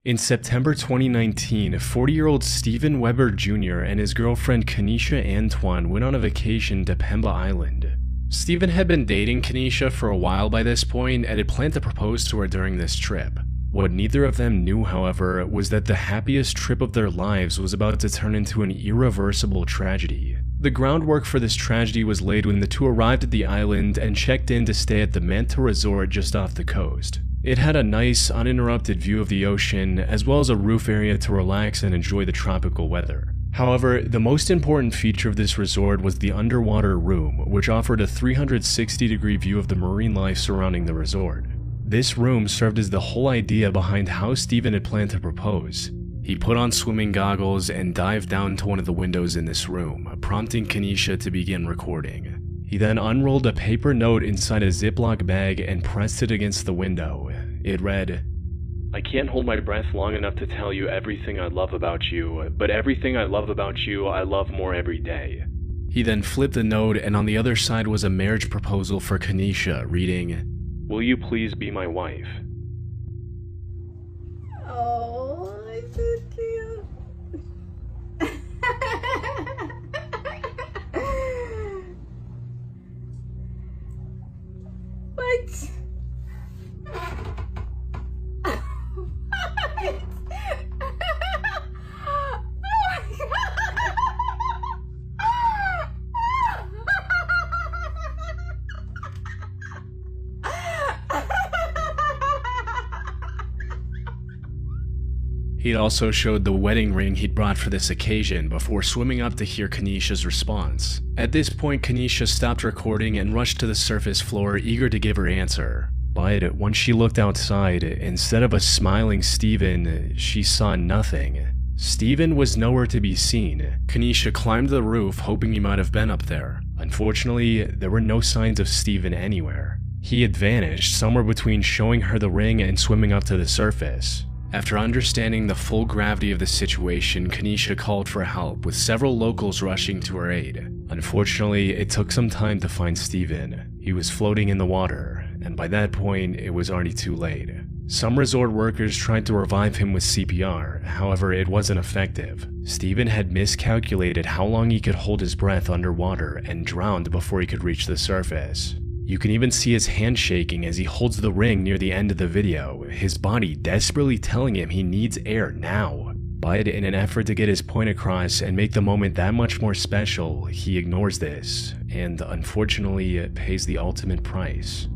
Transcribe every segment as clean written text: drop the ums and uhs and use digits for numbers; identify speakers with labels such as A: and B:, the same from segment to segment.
A: In September 2019, 40-year-old Steven Weber Jr. and his girlfriend Kenesha Antoine went on a vacation to Pemba Island. Steven had been dating Kenesha for a while by this point and had planned to propose to her during this trip. What neither of them knew, however, was that the happiest trip of their lives was about to turn into an irreversible tragedy. The groundwork for this tragedy was laid when the two arrived at the island and checked in to stay at the Manta Resort just off the coast. It had a nice, uninterrupted view of the ocean, as well as a roof area to relax and enjoy the tropical weather. However, the most important feature of this resort was the underwater room, which offered a 360-degree view of the marine life surrounding the resort. This room served as the whole idea behind how Steven had planned to propose. He put on swimming goggles and dived down to one of the windows in this room, prompting Kenesha to begin recording. He then unrolled a paper note inside a Ziploc bag and pressed it against the window. It read, "I can't hold my breath long enough to tell you everything I love about you, but everything I love about you, I love more every day." He then flipped the note, and on the other side was a marriage proposal for Kenesha, reading, "Will you please be my wife?"
B: Oh, it's so cute. What?
A: He'd also showed the wedding ring he'd brought for this occasion before swimming up to hear Kenesha's response. At this point, Kenesha stopped recording and rushed to the surface floor, eager to give her answer. But once she looked outside, instead of a smiling Steven, she saw nothing. Steven was nowhere to be seen. Kenesha climbed the roof, hoping he might have been up there. Unfortunately, there were no signs of Steven anywhere. He had vanished, somewhere between showing her the ring and swimming up to the surface. After understanding the full gravity of the situation, Kenesha called for help, with several locals rushing to her aid. Unfortunately, it took some time to find Steven. He was floating in the water, and by that point, it was already too late. Some resort workers tried to revive him with CPR, however, it wasn't effective. Steven had miscalculated how long he could hold his breath underwater and drowned before he could reach the surface. You can even see his hand shaking as he holds the ring near the end of the video, his body desperately telling him he needs air now. But in an effort to get his point across and make the moment that much more special, he ignores this, and unfortunately pays the ultimate price.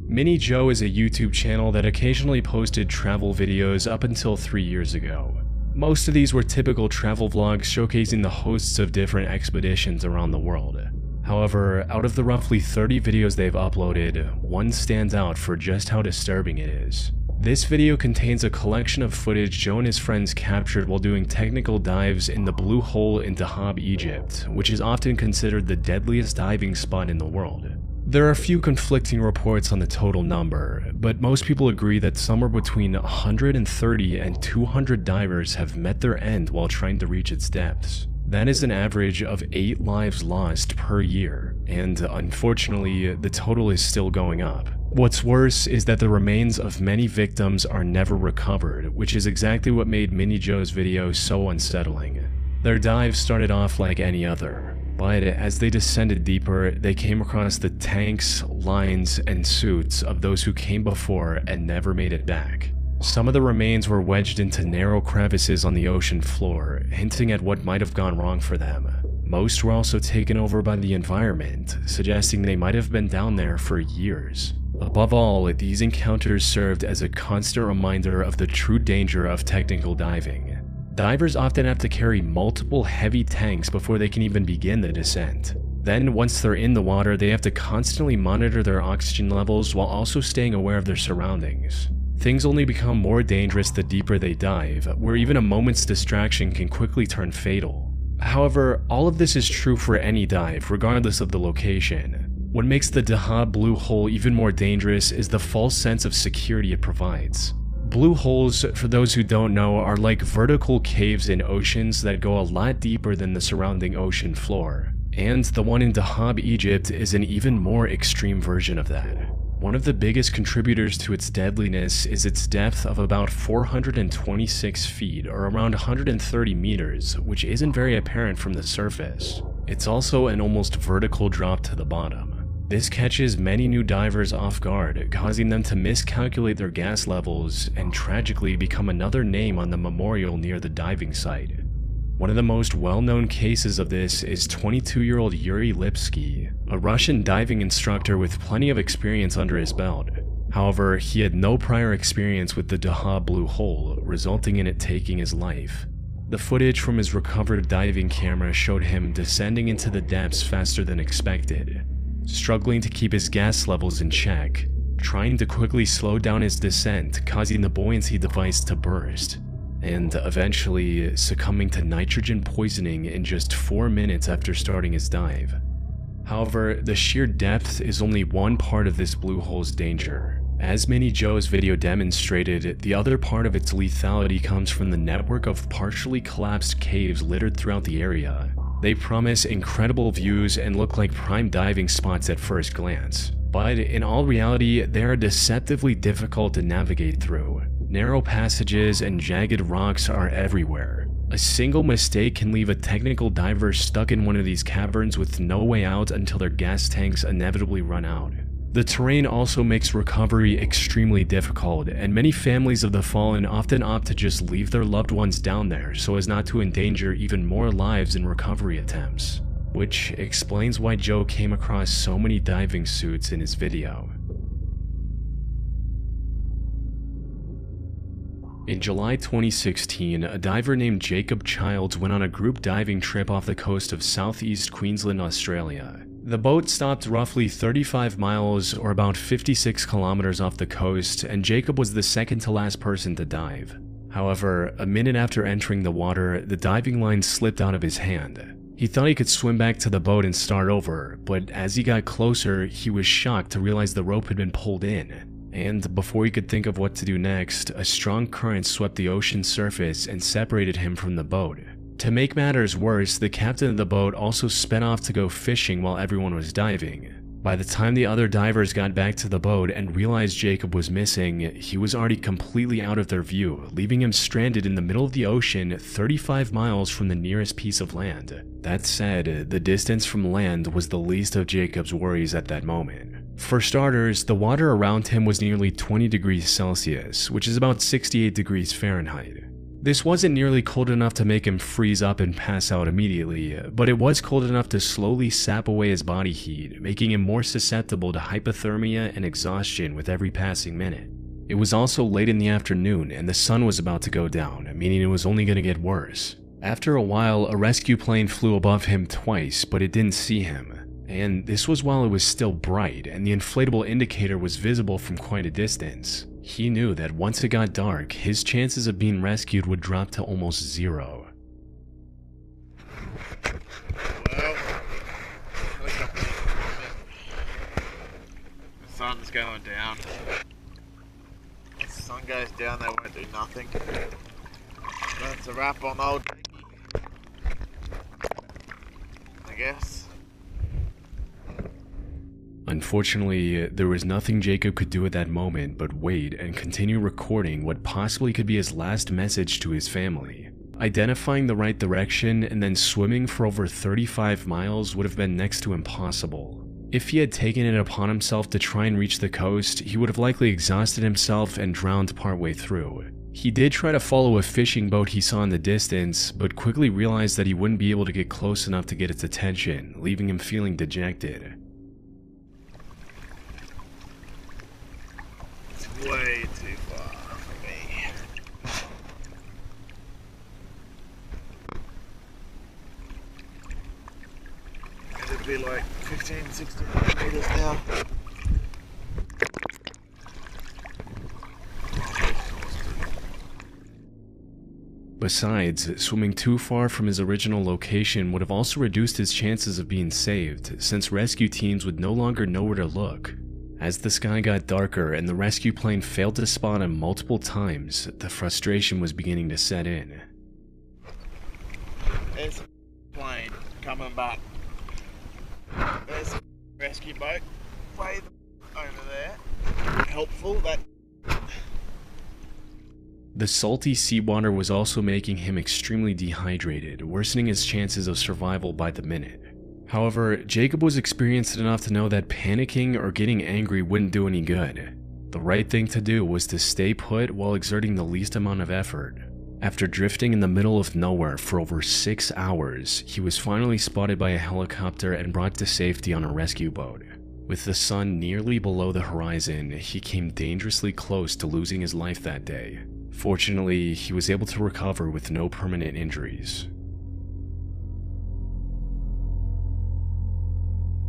A: Mini Joe is a YouTube channel that occasionally posted travel videos up until 3 years ago. Most of these were typical travel vlogs showcasing the hosts of different expeditions around the world. However, out of the roughly 30 videos they've uploaded, one stands out for just how disturbing it is. This video contains a collection of footage Joe and his friends captured while doing technical dives in the Blue Hole in Dahab, Egypt, which is often considered the deadliest diving spot in the world. There are a few conflicting reports on the total number, but most people agree that somewhere between 130 and 200 divers have met their end while trying to reach its depths. That is an average of 8 lives lost per year, and unfortunately, the total is still going up. What's worse is that the remains of many victims are never recovered, which is exactly what made Mini Joe's video so unsettling. Their dive started off like any other, but as they descended deeper, they came across the tanks, lines, and suits of those who came before and never made it back. Some of the remains were wedged into narrow crevices on the ocean floor, hinting at what might have gone wrong for them. Most were also taken over by the environment, suggesting they might have been down there for years. Above all, these encounters served as a constant reminder of the true danger of technical diving. Divers often have to carry multiple heavy tanks before they can even begin the descent. Then, once they're in the water, they have to constantly monitor their oxygen levels while also staying aware of their surroundings. Things only become more dangerous the deeper they dive, where even a moment's distraction can quickly turn fatal. However, all of this is true for any dive, regardless of the location. What makes the Dahab Blue Hole even more dangerous is the false sense of security it provides. Blue holes, for those who don't know, are like vertical caves in oceans that go a lot deeper than the surrounding ocean floor. And the one in Dahab, Egypt is an even more extreme version of that. One of the biggest contributors to its deadliness is its depth of about 426 feet or around 130 meters, which isn't very apparent from the surface. It's also an almost vertical drop to the bottom. This catches many new divers off guard, causing them to miscalculate their gas levels and tragically become another name on the memorial near the diving site. One of the most well-known cases of this is 22-year-old Yuri Lipsky, a Russian diving instructor with plenty of experience under his belt. However, he had no prior experience with the Daha Blue Hole, resulting in it taking his life. The footage from his recovered diving camera showed him descending into the depths faster than expected, struggling to keep his gas levels in check, trying to quickly slow down his descent, causing the buoyancy device to burst, and eventually succumbing to nitrogen poisoning in just 4 minutes after starting his dive. However, the sheer depth is only one part of this blue hole's danger. As Mini Joe's video demonstrated, the other part of its lethality comes from the network of partially collapsed caves littered throughout the area. They promise incredible views and look like prime diving spots at first glance, but in all reality, they are deceptively difficult to navigate through. Narrow passages and jagged rocks are everywhere. A single mistake can leave a technical diver stuck in one of these caverns with no way out until their gas tanks inevitably run out. The terrain also makes recovery extremely difficult, and many families of the fallen often opt to just leave their loved ones down there so as not to endanger even more lives in recovery attempts, which explains why Joe came across so many diving suits in his video. In July 2016, a diver named Jacob Childs went on a group diving trip off the coast of southeast Queensland, Australia. The boat stopped roughly 35 miles or about 56 kilometers off the coast, and Jacob was the second to last person to dive. However, a minute after entering the water, the diving line slipped out of his hand. He thought he could swim back to the boat and start over, but as he got closer, he was shocked to realize the rope had been pulled in. And before he could think of what to do next, a strong current swept the ocean's surface and separated him from the boat. To make matters worse, the captain of the boat also sped off to go fishing while everyone was diving. By the time the other divers got back to the boat and realized Jacob was missing, he was already completely out of their view, leaving him stranded in the middle of the ocean 35 miles from the nearest piece of land. That said, the distance from land was the least of Jacob's worries at that moment. For starters, the water around him was nearly 20 degrees Celsius, which is about 68 degrees Fahrenheit. This wasn't nearly cold enough to make him freeze up and pass out immediately, but it was cold enough to slowly sap away his body heat, making him more susceptible to hypothermia and exhaustion with every passing minute. It was also late in the afternoon and the sun was about to go down, meaning it was only going to get worse. After a while, a rescue plane flew above him twice, but it didn't see him. And this was while it was still bright and the inflatable indicator was visible from quite a distance. He knew that once it got dark, his chances of being rescued would drop to almost zero.
C: Well, the sun's going down. If the sun goes down, they won't do nothing. That's a wrap on old Jakey, I guess.
A: Unfortunately, there was nothing Jacob could do at that moment but wait and continue recording what possibly could be his last message to his family. Identifying the right direction and then swimming for over 35 miles would have been next to impossible. If he had taken it upon himself to try and reach the coast, he would have likely exhausted himself and drowned partway through. He did try to follow a fishing boat he saw in the distance, but quickly realized that he wouldn't be able to get close enough to get its attention, leaving him feeling dejected.
C: Way too far for me. It'd be like 15, 16 meters now.
A: Besides, swimming too far from his original location would have also reduced his chances of being saved, since rescue teams would no longer know where to look. As the sky got darker and the rescue plane failed to spot him multiple times, the frustration was beginning to set in.
C: There's a plane coming back. There's a rescue boat way over there. helpful. That
A: The salty seawater was also making him extremely dehydrated, worsening his chances of survival by the minute. However, Jacob was experienced enough to know that panicking or getting angry wouldn't do any good. The right thing to do was to stay put while exerting the least amount of effort. After drifting in the middle of nowhere for over 6 hours, he was finally spotted by a helicopter and brought to safety on a rescue boat. With the sun nearly below the horizon, he came dangerously close to losing his life that day. Fortunately, he was able to recover with no permanent injuries.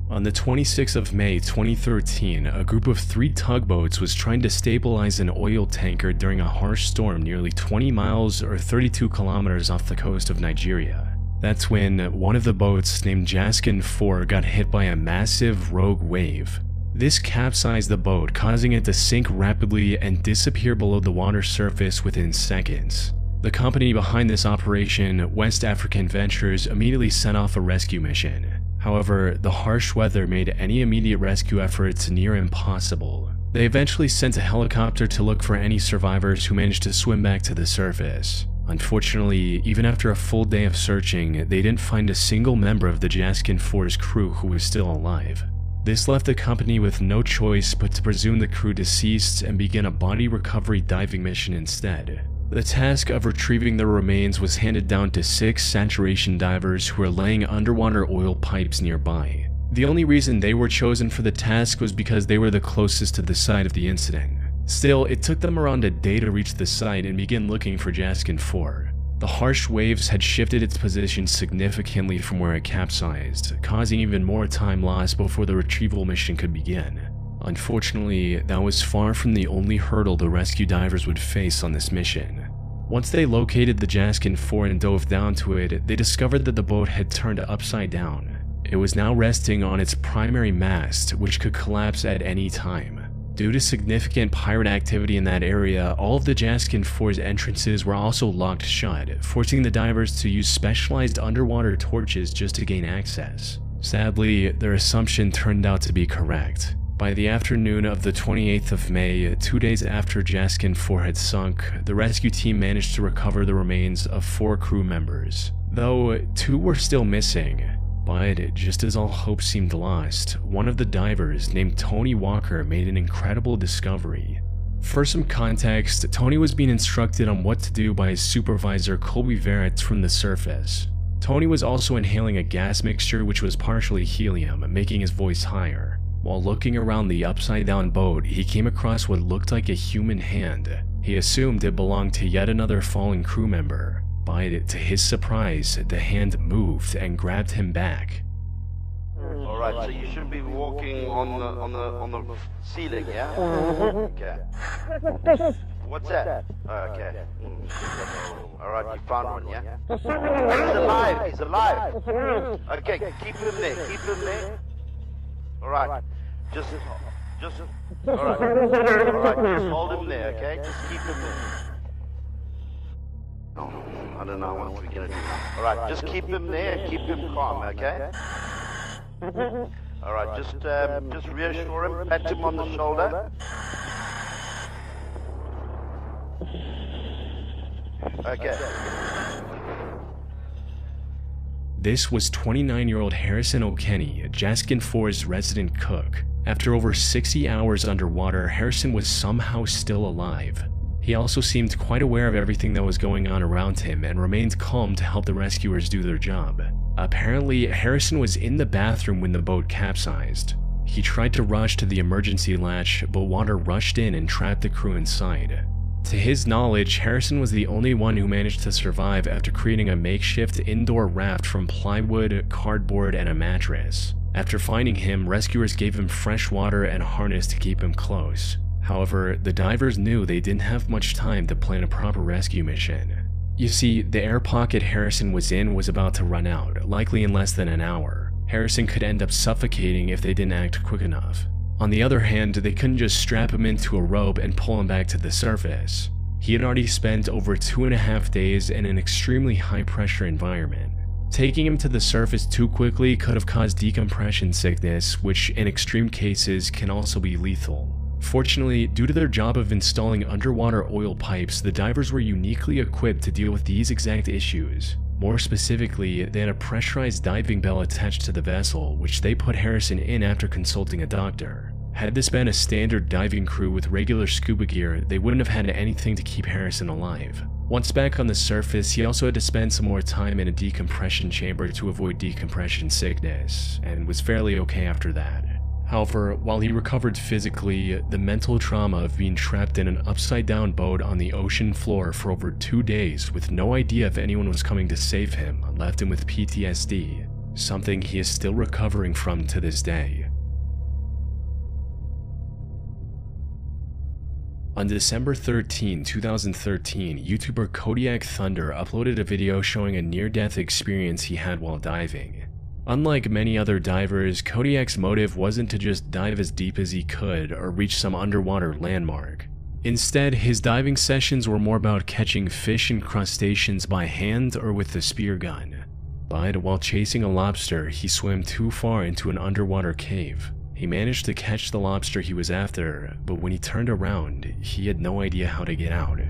A: On the 26th of May 2013, a group of 3 tugboats was trying to stabilize an oil tanker during a harsh storm nearly 20 miles or 32 kilometers off the coast of Nigeria. That's when one of the boats, named Jaskin 4, got hit by a massive rogue wave. This capsized the boat, causing it to sink rapidly and disappear below the water surface within seconds. The company behind this operation, West African Ventures, immediately sent off a rescue mission. However, the harsh weather made any immediate rescue efforts near impossible. They eventually sent a helicopter to look for any survivors who managed to swim back to the surface. Unfortunately, even after a full day of searching, they didn't find a single member of the Jaskin 4's crew who was still alive. This left the company with no choice but to presume the crew deceased and begin a body recovery diving mission instead. The task of retrieving the remains was handed down to 6 saturation divers who were laying underwater oil pipes nearby. The only reason they were chosen for the task was because they were the closest to the site of the incident. Still, it took them around a day to reach the site and begin looking for Jaskin 4. The harsh waves had shifted its position significantly from where it capsized, causing even more time lost before the retrieval mission could begin. Unfortunately, that was far from the only hurdle the rescue divers would face on this mission. Once they located the Jaskin 4 and dove down to it, they discovered that the boat had turned upside down. It was now resting on its primary mast, which could collapse at any time. Due to significant pirate activity in that area, all of the Jaskin 4's entrances were also locked shut, forcing the divers to use specialized underwater torches just to gain access. Sadly, their assumption turned out to be correct. By the afternoon of the 28th of May, 2 days after Jaskin 4 had sunk, the rescue team managed to recover the remains of 4 crew members, though 2 were still missing. But just as all hope seemed lost, one of the divers, named Tony Walker, made an incredible discovery. For some context, Tony was being instructed on what to do by his supervisor Colby Verrett from the surface. Tony was also inhaling a gas mixture which was partially helium, making his voice higher. While looking around the upside-down boat, he came across what looked like a human hand. He assumed it belonged to yet another fallen crew member, but to his surprise, the hand moved and grabbed him back.
D: Alright, so you should be walking on the ceiling, yeah? Okay. What's that? Okay. Alright, you found one, yeah? He's alive! Okay, keep him there. Alright, just, alright, just hold him there, okay? Just keep him there. Oh, I don't know what we're gonna do. Alright, just keep him there and keep him calm, okay? Alright, just reassure him, pat him on the shoulder. Okay.
A: This was 29-year-old Harrison O'Kenny, Jaskin 4's resident cook. After over 60 hours underwater, Harrison was somehow still alive. He also seemed quite aware of everything that was going on around him and remained calm to help the rescuers do their job. Apparently, Harrison was in the bathroom when the boat capsized. He tried to rush to the emergency latch, but water rushed in and trapped the crew inside. To his knowledge, Harrison was the only one who managed to survive after creating a makeshift indoor raft from plywood, cardboard, and a mattress. After finding him, rescuers gave him fresh water and a harness to keep him close. However, the divers knew they didn't have much time to plan a proper rescue mission. You see, the air pocket Harrison was in was about to run out, likely in less than an hour. Harrison could end up suffocating if they didn't act quick enough. On the other hand, they couldn't just strap him into a rope and pull him back to the surface. He had already spent over 2.5 days in an extremely high-pressure environment. Taking him to the surface too quickly could have caused decompression sickness, which in extreme cases can also be lethal. Fortunately, due to their job of installing underwater oil pipes, the divers were uniquely equipped to deal with these exact issues. More specifically, they had a pressurized diving bell attached to the vessel, which they put Harrison in after consulting a doctor. Had this been a standard diving crew with regular scuba gear, they wouldn't have had anything to keep Harrison alive. Once back on the surface, he also had to spend some more time in a decompression chamber to avoid decompression sickness, and was fairly okay after that. However, while he recovered physically, the mental trauma of being trapped in an upside-down boat on the ocean floor for over 2 days with no idea if anyone was coming to save him left him with PTSD, something he is still recovering from to this day. On December 13, 2013, YouTuber Kodiak Thunder uploaded a video showing a near-death experience he had while diving. Unlike many other divers, Kodiak's motive wasn't to just dive as deep as he could or reach some underwater landmark. Instead, his diving sessions were more about catching fish and crustaceans by hand or with the spear gun. But while chasing a lobster, he swam too far into an underwater cave. He managed to catch the lobster he was after, but when he turned around, he had no idea how to get out.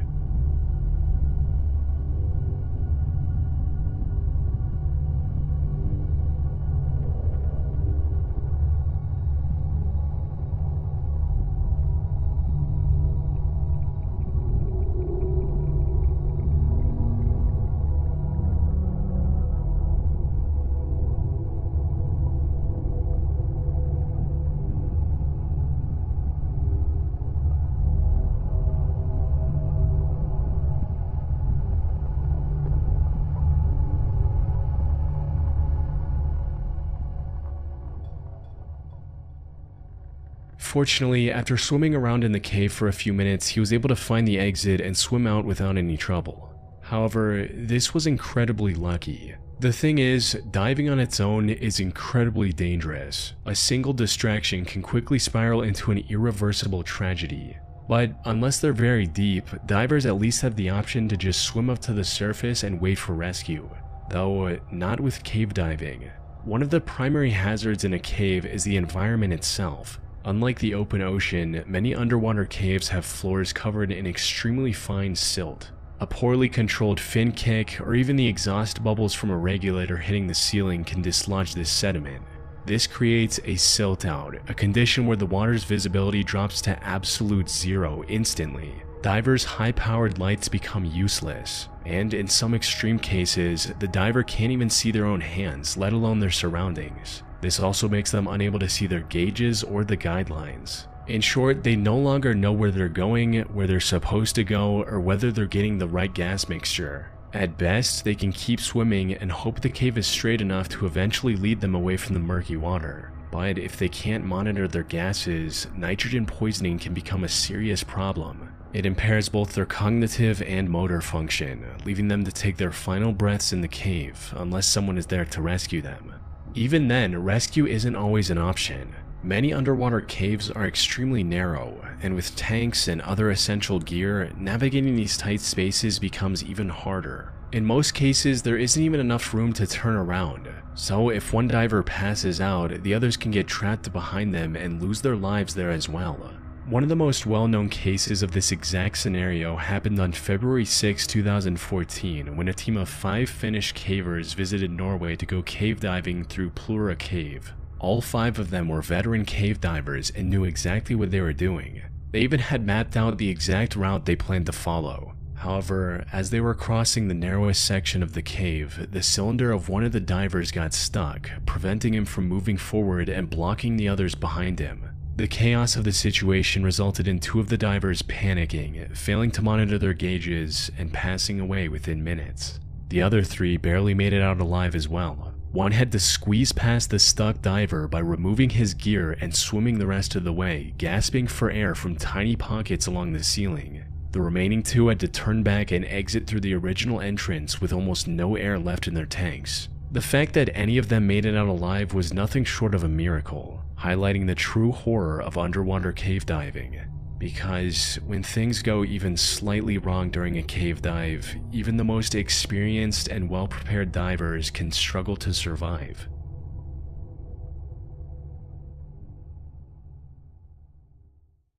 A: Fortunately, after swimming around in the cave for a few minutes, he was able to find the exit and swim out without any trouble. However, this was incredibly lucky. The thing is, diving on its own is incredibly dangerous. A single distraction can quickly spiral into an irreversible tragedy. But unless they're very deep, divers at least have the option to just swim up to the surface and wait for rescue. Though, not with cave diving. One of the primary hazards in a cave is the environment itself. Unlike the open ocean, many underwater caves have floors covered in extremely fine silt. A poorly controlled fin kick, or even the exhaust bubbles from a regulator hitting the ceiling can dislodge this sediment. This creates a silt out, a condition where the water's visibility drops to absolute zero instantly. Divers' high-powered lights become useless, and in some extreme cases, the diver can't even see their own hands, let alone their surroundings. This also makes them unable to see their gauges or the guidelines. In short, they no longer know where they're going, where they're supposed to go, or whether they're getting the right gas mixture. At best, they can keep swimming and hope the cave is straight enough to eventually lead them away from the murky water. But if they can't monitor their gases, nitrogen poisoning can become a serious problem. It impairs both their cognitive and motor function, leaving them to take their final breaths in the cave unless someone is there to rescue them. Even then, rescue isn't always an option. Many underwater caves are extremely narrow, and with tanks and other essential gear, navigating these tight spaces becomes even harder. In most cases, there isn't even enough room to turn around, so if one diver passes out, the others can get trapped behind them and lose their lives there as well. One of the most well-known cases of this exact scenario happened on February 6, 2014, when a team of 5 Finnish cavers visited Norway to go cave diving through Plura Cave. All 5 of them were veteran cave divers and knew exactly what they were doing. They even had mapped out the exact route they planned to follow. However, as they were crossing the narrowest section of the cave, the cylinder of one of the divers got stuck, preventing him from moving forward and blocking the others behind him. The chaos of the situation resulted in 2 of the divers panicking, failing to monitor their gauges, and passing away within minutes. The other 3 barely made it out alive as well. One had to squeeze past the stuck diver by removing his gear and swimming the rest of the way, gasping for air from tiny pockets along the ceiling. The remaining 2 had to turn back and exit through the original entrance with almost no air left in their tanks. The fact that any of them made it out alive was nothing short of a miracle, highlighting the true horror of underwater cave diving. Because when things go even slightly wrong during a cave dive, even the most experienced and well-prepared divers can struggle to survive.